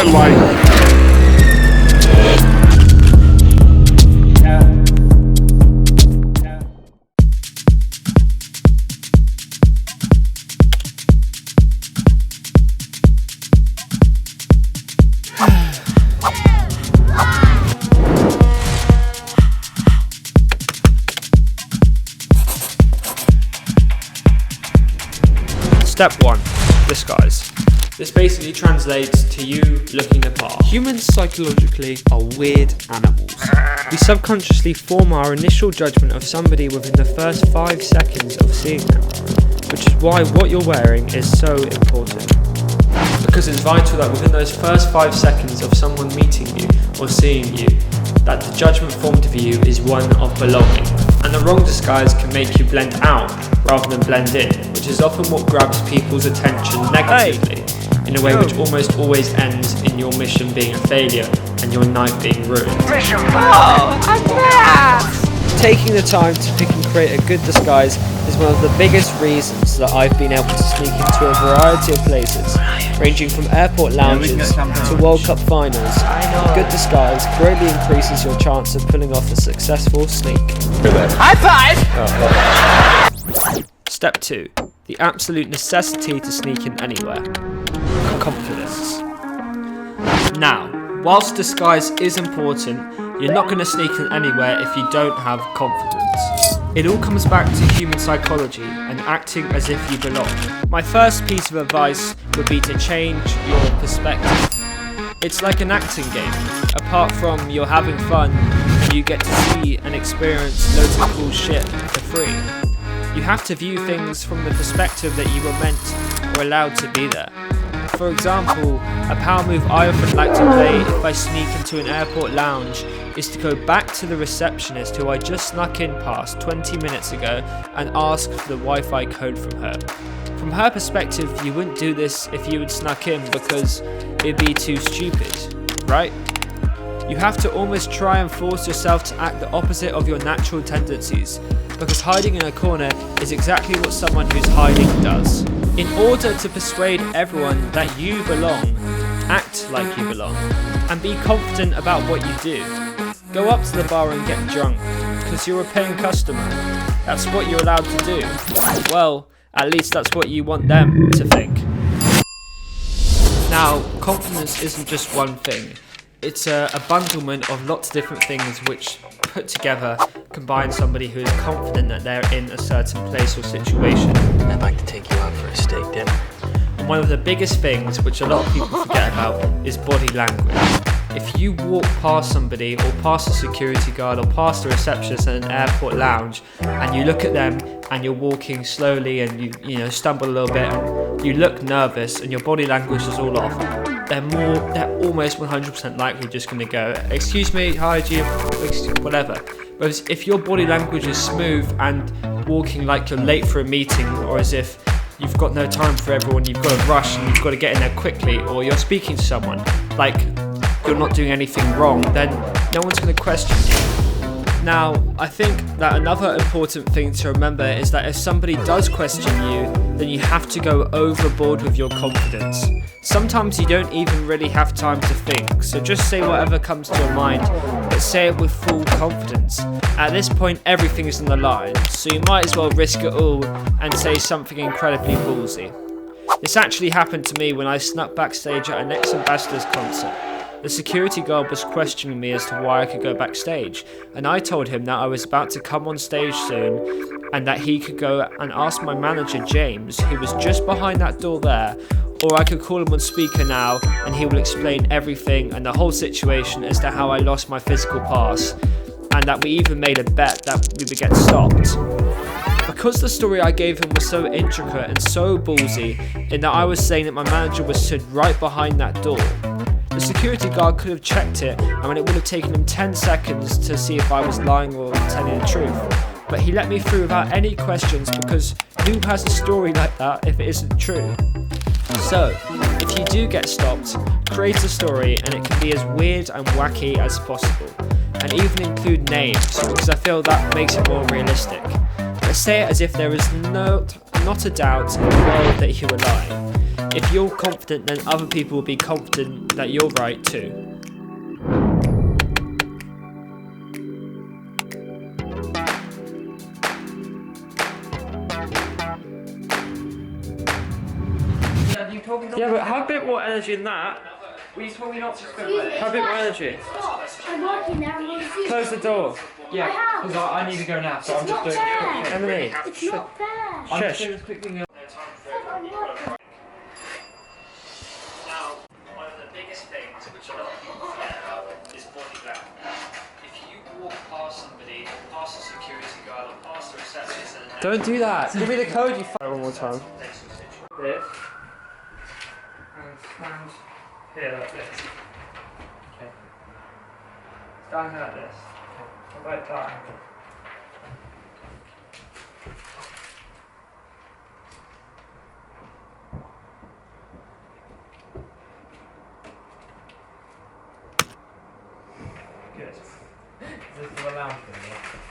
red light. Step 1. Disguise. This basically translates to you looking the part. Humans psychologically are weird animals. We subconsciously form our initial judgment of somebody within the first 5 seconds of seeing them, which is why what you're wearing is so important. Because it's vital that within those first 5 seconds of someone meeting you or seeing you, that the judgment formed of you is one of belonging. And the wrong disguise can make you blend out rather than blend in, which is often what grabs people's attention negatively, in a way which almost always ends in your mission being a failure and your night being ruined. Taking the time to pick and create a good disguise is one of the biggest reasons that I've been able to sneak into a variety of places, ranging from airport lounges to World Cup finals. A good disguise greatly increases your chance of pulling off a successful sneak. High five! Step 2. The absolute necessity to sneak in anywhere. Confidence. Now, whilst disguise is important, you're not going to sneak in anywhere if you don't have confidence. It all comes back to human psychology and acting as if you belong. My first piece of advice would be to change your perspective. It's like an acting game. Apart from you're having fun, you get to see and experience loads of cool shit for free. You have to view things from the perspective that you were meant or allowed to be there. For example, a power move I often like to play if I sneak into an airport lounge is to go back to the receptionist who I just snuck in past 20 minutes ago and ask for the Wi-Fi code from her. From her perspective, you wouldn't do this if you had snuck in because it'd be too stupid, right? You have to almost try and force yourself to act the opposite of your natural tendencies, because hiding in a corner is exactly what someone who's hiding does. In order to persuade everyone that you belong, act like you belong, and be confident about what you do. Go up to the bar and get drunk, because you're a paying customer. That's what you're allowed to do. Well, at least that's what you want them to think. Now, confidence isn't just one thing. It's a bundlement of lots of different things which, put together, combine somebody who is confident that they're in a certain place or situation. I'd like to take you out for a steak dinner. And one of the biggest things, which a lot of people forget about, is body language. If you walk past somebody, or past a security guard, or past a receptionist in an airport lounge, and you look at them, and you're walking slowly, and you stumble a little bit, and you look nervous, and your body language is all off, they're almost 100% likely just going to go, excuse me, hi, do you, whatever. Whereas if your body language is smooth and walking like you're late for a meeting, or as if you've got no time for everyone, you've got to rush and you've got to get in there quickly, or you're speaking to someone like you're not doing anything wrong, then no one's going to question you. Now, I think that another important thing to remember is that if somebody does question you, then you have to go overboard with your confidence. Sometimes you don't even really have time to think, so just say whatever comes to your mind, but say it with full confidence. At this point, everything is on the line, so you might as well risk it all and say something incredibly ballsy. This actually happened to me when I snuck backstage at an ex-Ambassadors concert. The security guard was questioning me as to why I could go backstage, and I told him that I was about to come on stage soon and that he could go and ask my manager James, who was just behind that door there, or I could call him on speaker now and he will explain everything and the whole situation as to how I lost my physical pass, and that we even made a bet that we would get stopped. Because the story I gave him was so intricate and so ballsy, in that I was saying that my manager was stood right behind that door, the security guard could have checked it, and it would have taken him 10 seconds to see if I was lying or telling the truth. But he let me through without any questions, because who has a story like that if it isn't true? So, if you do get stopped, create a story, and it can be as weird and wacky as possible. And even include names, because I feel that makes it more realistic. But say it as if there is not a doubt in the world that you were lying. If you're confident, then other people will be confident that you're right too. Yeah, but have a bit more energy than that. Well, you told me not to spit Have a bit more energy. Stop. I'm working now. I'm going to see. Close the door. Yeah, because I need to go now, so I'm just doing fair. it quickly. Emily. It's not fair. I'm just Shush. doing this quickly. I'm working. Now, one of the biggest things which a lot of people forget about is body language. If you walk past somebody, or past a security guard, or past a receptionist, and don't do that. Give me the code. You one more time. This. And stand here like this. Okay. Stand like this. What about that? Good. Is this the lounge thing?